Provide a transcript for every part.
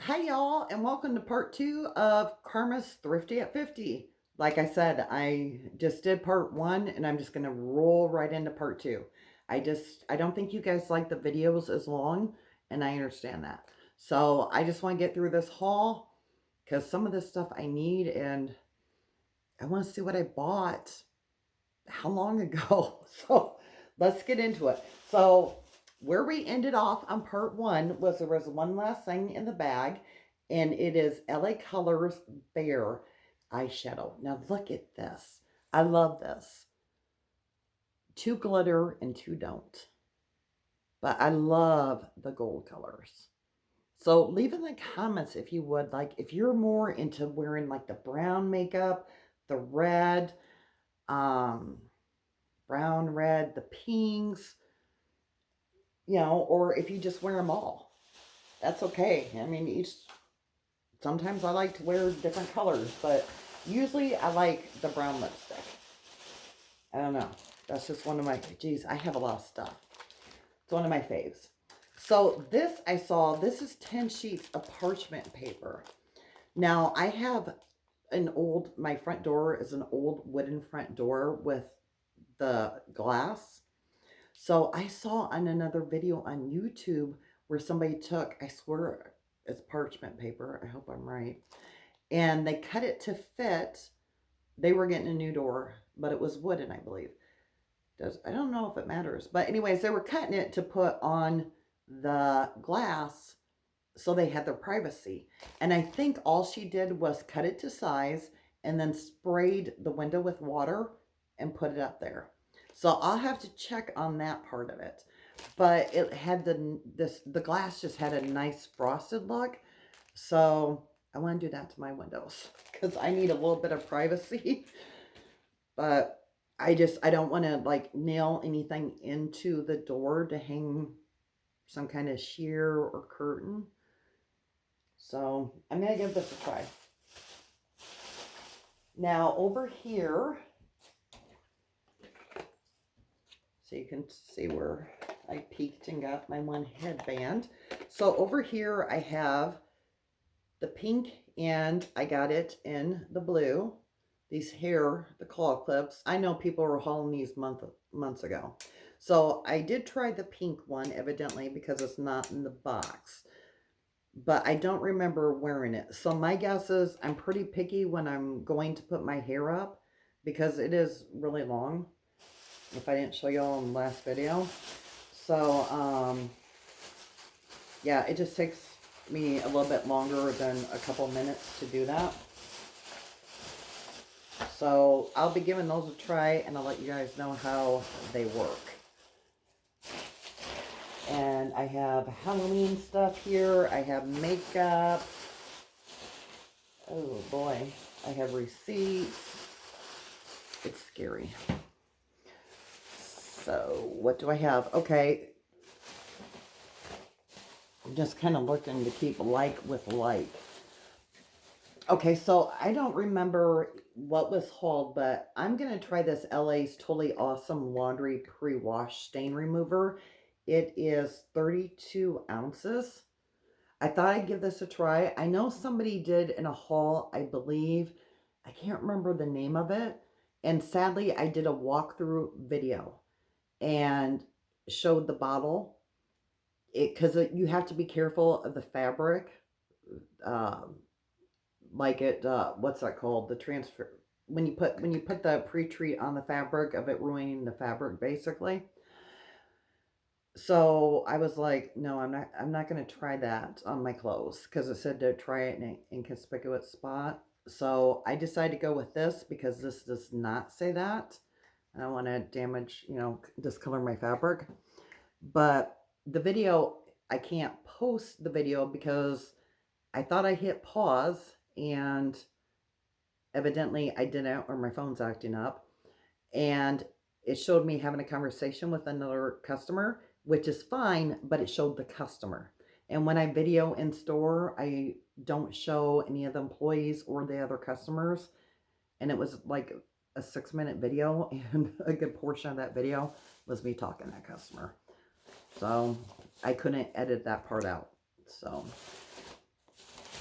Hi, y'all, and welcome to part 2 of Karma's Thrifty at 50. Like I said, I just did part 1, and I'm just going to roll right into part 2. I don't think you guys like the videos as long, and I understand that. So I just want to get through this haul, because some of this stuff I need, and I want to see what I bought how long ago. So let's get into it. So where we ended off on part 1 was there was one last thing in the bag, and it is LA Colors Bare eyeshadow. Now look at this. I love this. 2 glitter and 2 don't. But I love the gold colors. So leave in the comments if you would, like if you're more into wearing like the brown makeup, the red, um, brown, red, the pinks, or if you just wear them all, that's okay. I mean, sometimes I like to wear different colors, but usually I like the brown lipstick. I don't know. That's just one of my, geez, I have a lot of stuff. It's one of my faves. So this I saw, this is 10 sheets of parchment paper. Now I have my front door is an old wooden front door with the glass. So I saw on another video on YouTube where somebody took, I swear it's parchment paper, I hope I'm right, and they cut it to fit. They were getting a new door, but it was wooden, I believe. I don't know if it matters. But anyways, they were cutting it to put on the glass so they had their privacy. And I think all she did was cut it to size and then sprayed the window with water and put it up there. So I'll have to check on that part of it. But it had the glass just had a nice frosted look. So I want to do that to my windows because I need a little bit of privacy. But I don't want to like nail anything into the door to hang some kind of sheer or curtain. So I'm going to give this a try. Now over here, so you can see where I peeked and got my one headband. So over here I have the pink, and I got it in the blue. These the claw clips. I know people were hauling these months ago. So I did try the pink one, evidently, because it's not in the box. But I don't remember wearing it. So my guess is I'm pretty picky when I'm going to put my hair up because it is really long. If I didn't show y'all in the last video. So, yeah, it just takes me a little bit longer than a couple minutes to do that. So I'll be giving those a try, and I'll let you guys know how they work. And I have Halloween stuff here. I have makeup. Oh boy. I have receipts. It's scary. So what do I have? Okay. I'm just kind of looking to keep like with like. Okay, so I don't remember what was hauled, but I'm going to try this LA's Totally Awesome Laundry Pre-Wash Stain Remover. It is 32 ounces. I thought I'd give this a try. I know somebody did in a haul, I believe. I can't remember the name of it. And sadly, I did a walkthrough video and showed the bottle. Because you have to be careful of the fabric. Um, what's that called, the transfer, when you put the pre-treat on the fabric, of it ruining the fabric basically. So I was like, no, I'm not going to try that on my clothes because it said to try it in an inconspicuous spot. So I decided to go with this because this does not say that. I don't want to damage, discolor my fabric. But the video, I can't post the video because I thought I hit pause and evidently I didn't, or my phone's acting up. And it showed me having a conversation with another customer, which is fine, but it showed the customer. And when I video in store, I don't show any of the employees or the other customers. And it was like a 6-minute video, and a good portion of that video was me talking to that customer. So I couldn't edit that part out. So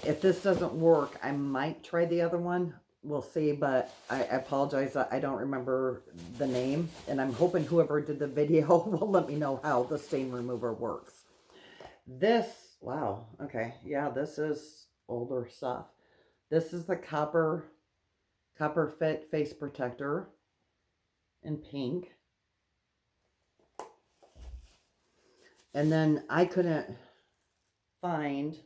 If this doesn't work, I might try the other one. We'll see, but I apologize. I don't remember the name, and I'm hoping whoever did the video will let me know how the stain remover works. This, wow, okay, yeah, this is older stuff. This is the Copper Fit Face Protector in pink. And then I couldn't find,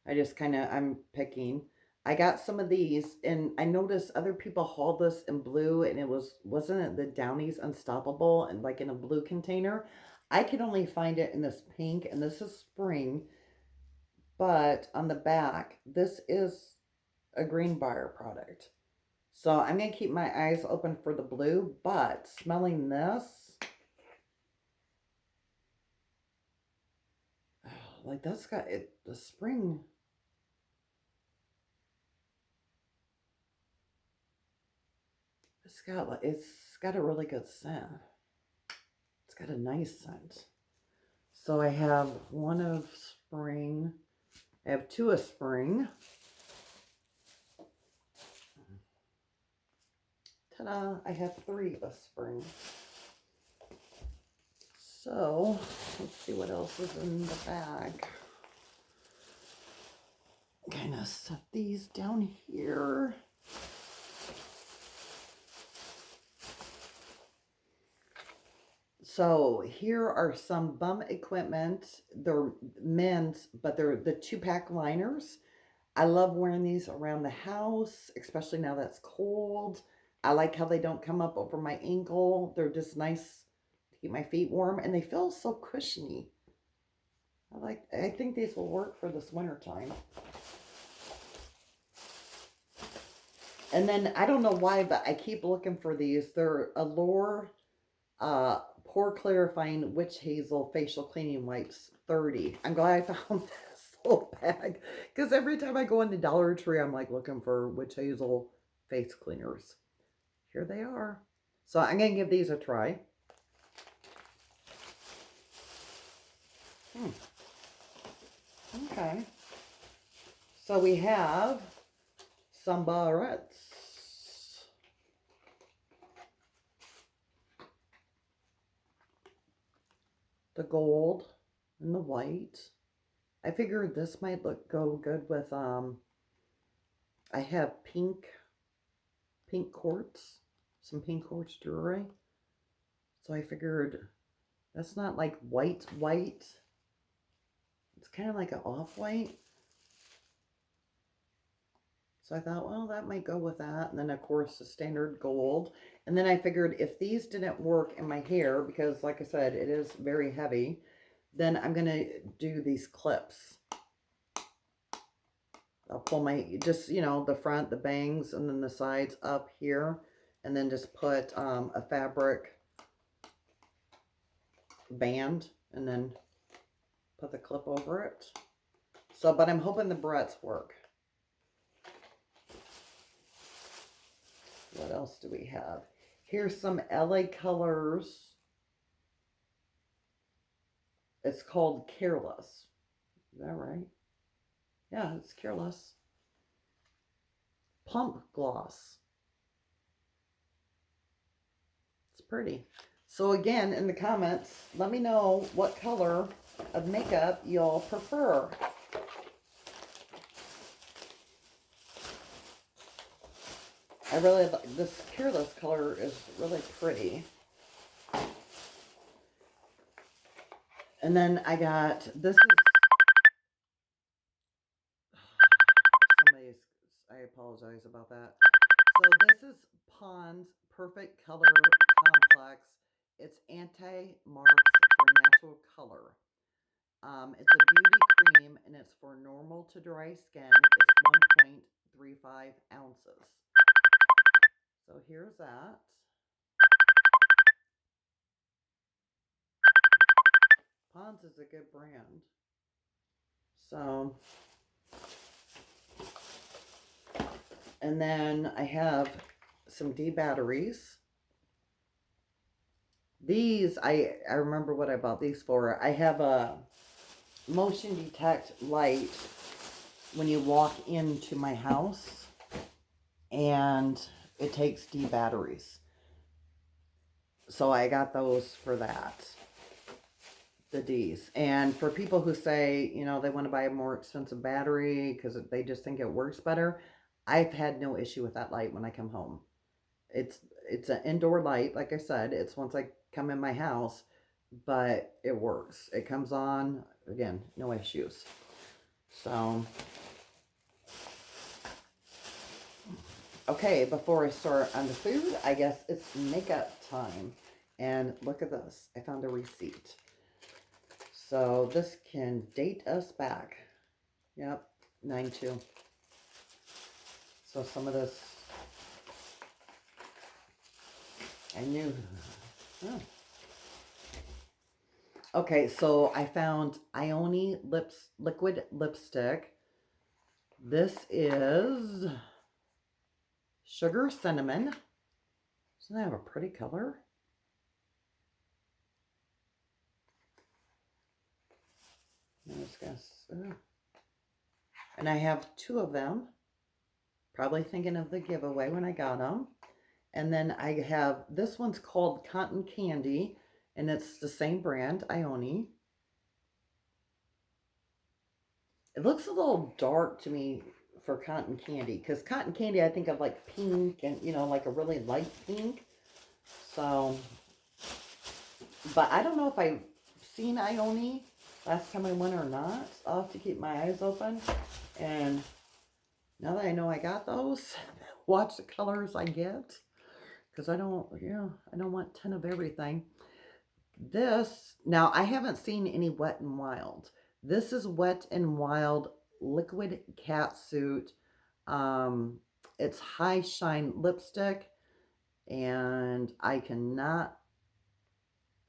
I'm picking. I got some of these, and I noticed other people hauled this in blue, and wasn't it the Downy's Unstoppable, and like in a blue container? I could only find it in this pink, and this is spring, but on the back, this is a Greenbrier product. So I'm going to keep my eyes open for the blue, but smelling this, like that's got it, the spring. It's got a really good scent. It's got a nice scent. So I have one of spring. I have two of spring. Ta-da! I have three of spring. So let's see what else is in the bag. Kind of set these down here. So here are some bum equipment. They're men's, but they're the 2-pack liners. I love wearing these around the house, especially now that's cold. I like how they don't come up over my ankle. They're just nice to keep my feet warm, and they feel so cushiony. I think these will work for this winter time. And then I don't know why, but I keep looking for these. They're Allure Pore Clarifying Witch Hazel Facial Cleaning Wipes 30. I'm glad I found this little bag, because every time I go into Dollar Tree, I'm like looking for witch hazel face cleaners. Here they are. So I'm going to give these a try. Okay. So we have some barrettes. The gold and the white. I figured this might go good with, I have pink quartz, some pink quartz jewelry. So I figured that's not like white. It's kind of like an off-white. So I thought, well, that might go with that. And then, of course, the standard gold. And then I figured if these didn't work in my hair, because like I said, it is very heavy, then I'm going to do these clips. I'll pull just, the front, the bangs, and then the sides up here. And then just put a fabric band and then put the clip over it. So, but I'm hoping the barrettes work. What else do we have? Here's some LA Colors. It's called Careless. Is that right? Yeah, it's Careless. Plump Gloss. It's pretty. So again, in the comments, let me know what color of makeup y'all prefer. I really like this Careless color, is really pretty. And then I got, this is, I apologize about that. So this is Pond's Perfect Color Complex. It's anti-marks for natural color. It's a beauty cream, and it's for normal to dry skin. It's 1.35 ounces. So here's that. Pond's is a good brand. So, and then I have some D batteries. These, I remember what I bought these for. I have a motion detect light when you walk into my house, and it takes D batteries. So I got those for that, the D's. And for people who say, you know, they want to buy a more expensive battery because they just think it works better, I've had no issue with that light when I come home. It's an indoor light, like I said. It's once I come in my house, but it works. It comes on, again, no issues. So, okay, before I start on the food, I guess it's makeup time. And look at this. I found a receipt. So this can date us back. Yep, 9/2. So some of this, I knew. Oh. Okay, so I found Ioni liquid lipstick. This is Sugar Cinnamon. Doesn't that have a pretty color? And I have 2 of them. Probably thinking of the giveaway when I got them. And then I have, this one's called Cotton Candy, and it's the same brand, Ioni. It looks a little dark to me for cotton candy, because cotton candy I think of like pink and, you know, like a really light pink. So, but I don't know if I've seen Ioni last time I went or not. I'll have to keep my eyes open. And now that I know I got those, watch the colors I get, because I don't want 10 of everything. This, now I haven't seen any Wet n Wild. This is Wet n Wild Liquid Catsuit. It's High Shine Lipstick. And I cannot,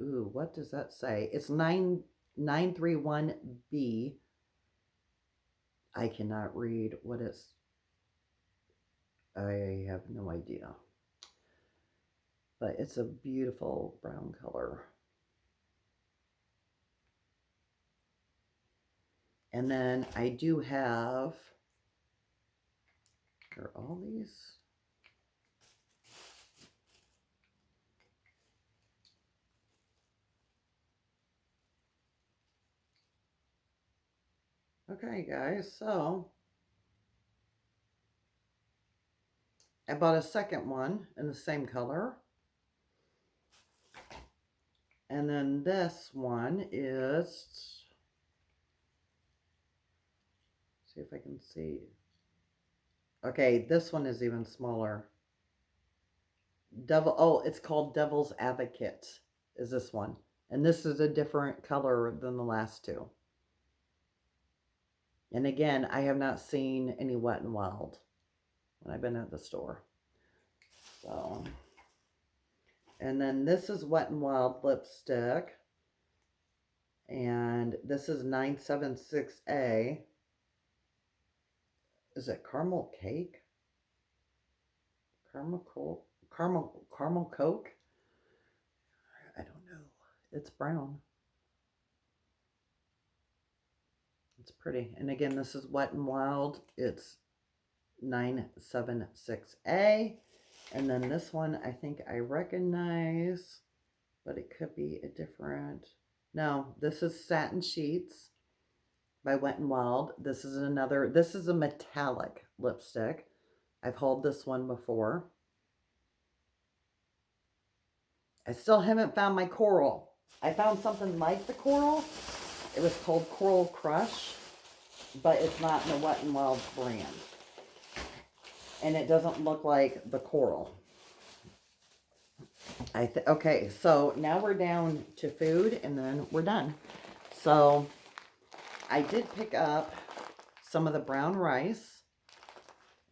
ooh, what does that say? It's 931B. I cannot read what it's, I have no idea. But it's a beautiful brown color. And then I do have, are all these? Okay, guys, so I bought a second one in the same color. And then this one is, see if I can see. Okay, this one is even smaller. Oh, it's called Devil's Advocate, is this one. And this is a different color than the last 2. And again, I have not seen any Wet n Wild when I've been at the store. So, and then this is Wet n Wild lipstick. And this is 976A. Is it caramel cake? Caramel Coke? I don't know. It's brown. It's pretty. And again, this is Wet n Wild. It's 976A. And then this one, I think I recognize, but it could be a different. No, this is Satin Sheets by Wet n Wild. This is another, this is a metallic lipstick. I've hauled this one before. I still haven't found my coral. I found something like the coral. It was called Coral Crush, but it's not in the Wet n Wild brand. And it doesn't look like the coral. Okay, so now we're down to food, and then we're done. So I did pick up some of the brown rice.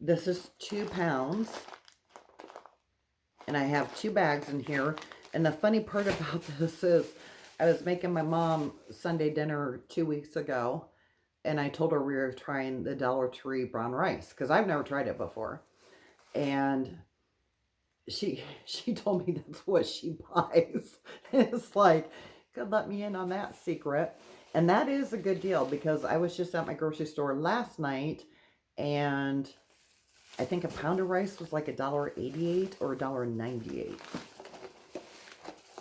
This is 2 pounds. And I have 2 bags in here. And the funny part about this is I was making my mom Sunday dinner 2 weeks ago. And I told her we were trying the Dollar Tree brown rice, because I've never tried it before. And she told me that's what she buys. It's like, could let me in on that secret. And that is a good deal because I was just at my grocery store last night and I think a pound of rice was like $1.88 or $1.98.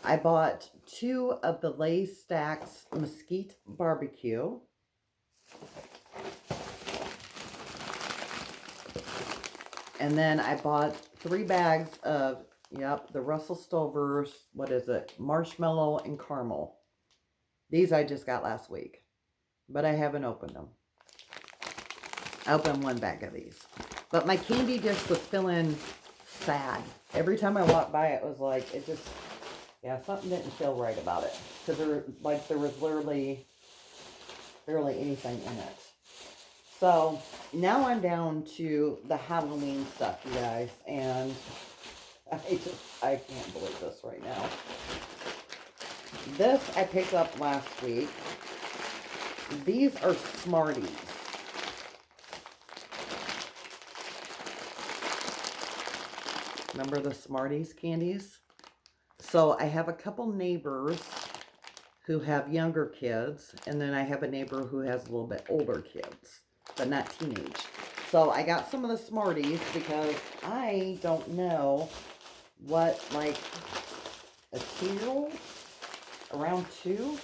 I bought 2 of the Lay's Stacks Mesquite Barbecue. And then I bought 3 bags of, yep, the Russell Stover's, what is it, marshmallow and caramel. These I just got last week, but I haven't opened them. I opened 1 bag of these. But my candy dish was feeling sad. Every time I walked by, it was like, it just, yeah, something didn't feel right about it. Because there was literally barely anything in it. So now I'm down to the Halloween stuff, you guys. And I can't believe this right now. This I picked up last week. These are Smarties. Remember the Smarties candies? So I have a couple neighbors who have younger kids, and then I have a neighbor who has a little bit older kids, but not teenage. So I got some of the Smarties because I don't know what, like, a 2-year-old, around 2,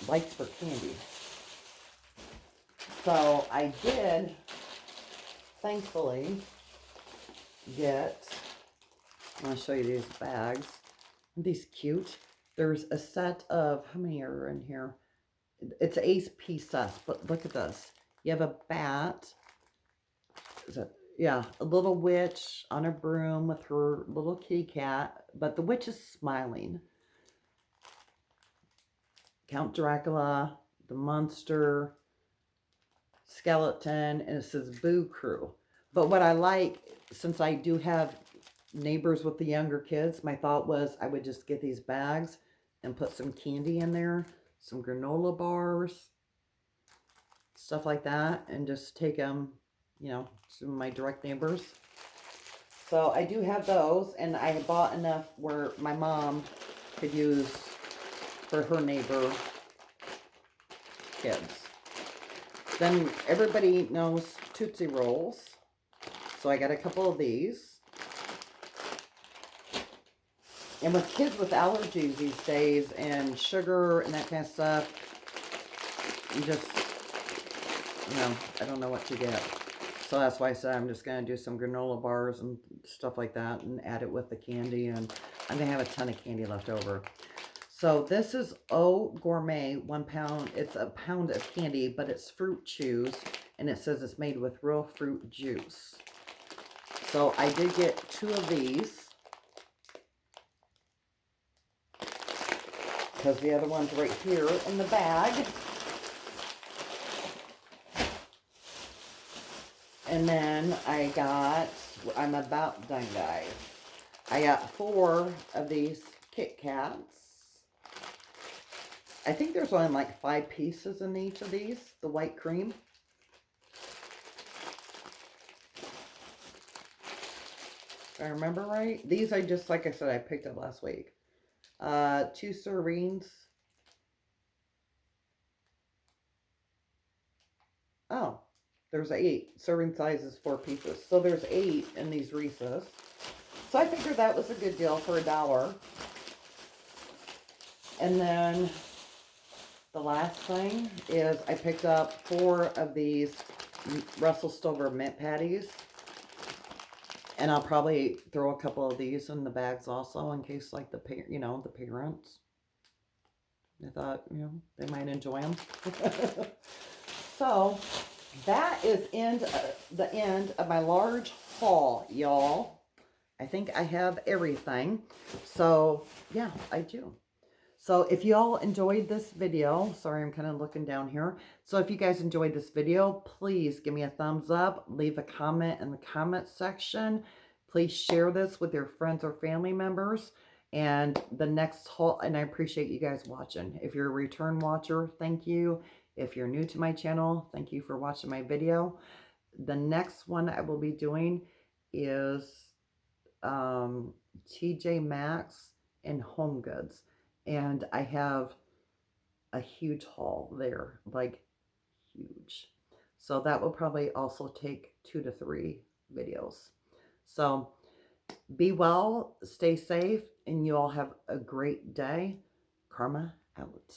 likes for candy. So I did, thankfully, get, I'm going to show you these bags. Aren't these cute? There's a set of, how many are in here? It's 8 pieces, but look at this. You have a bat. Is it? Yeah, a little witch on a broom with her little kitty cat, but the witch is smiling. Count Dracula, the monster, skeleton, and it says Boo Crew. But what I like, since I do have neighbors with the younger kids, my thought was I would just get these bags and put some candy in there, some granola bars, stuff like that, and just take them, you know, to my direct neighbors. So I do have those, and I bought enough where my mom could use for her neighbor kids. Then everybody knows Tootsie Rolls. So I got a couple of these. And with kids with allergies these days and sugar and that kind of stuff, you just, you know, I don't know what to get. So that's why I said I'm just going to do some granola bars and stuff like that and add it with the candy. And I'm going to have a ton of candy left over. So this is O Gourmet, 1 pound. It's a pound of candy, but it's fruit chews. And it says it's made with real fruit juice. So I did get 2 of these. Because the other one's right here in the bag. And then I got, I'm about done, guys. I got 4 of these Kit Kats. I think there's only like 5 pieces in each of these, the white cream. If I remember right. These I just, like I said, I picked up last week. 2 servings. Oh, there's 8. Serving size is 4 pieces. So there's 8 in these Reese's. So I figured that was a good deal for $1. And then the last thing is I picked up 4 of these Russell Stover mint patties. And I'll probably throw a couple of these in the bags also in case, like, the parents. I thought, they might enjoy them. So that is the end of my large haul, y'all. I think I have everything. So yeah, I do. So if y'all enjoyed this video, sorry, I'm kind of looking down here. So if you guys enjoyed this video, please give me a thumbs up, leave a comment in the comment section. Please share this with your friends or family members. And the next haul, and I appreciate you guys watching. If you're a return watcher, thank you. If you're new to my channel, thank you for watching my video. The next one I will be doing is TJ Maxx and Home Goods. And I have a huge haul there, like huge. So that will probably also take 2 to 3 videos. So be well, stay safe, and you all have a great day. Karma out.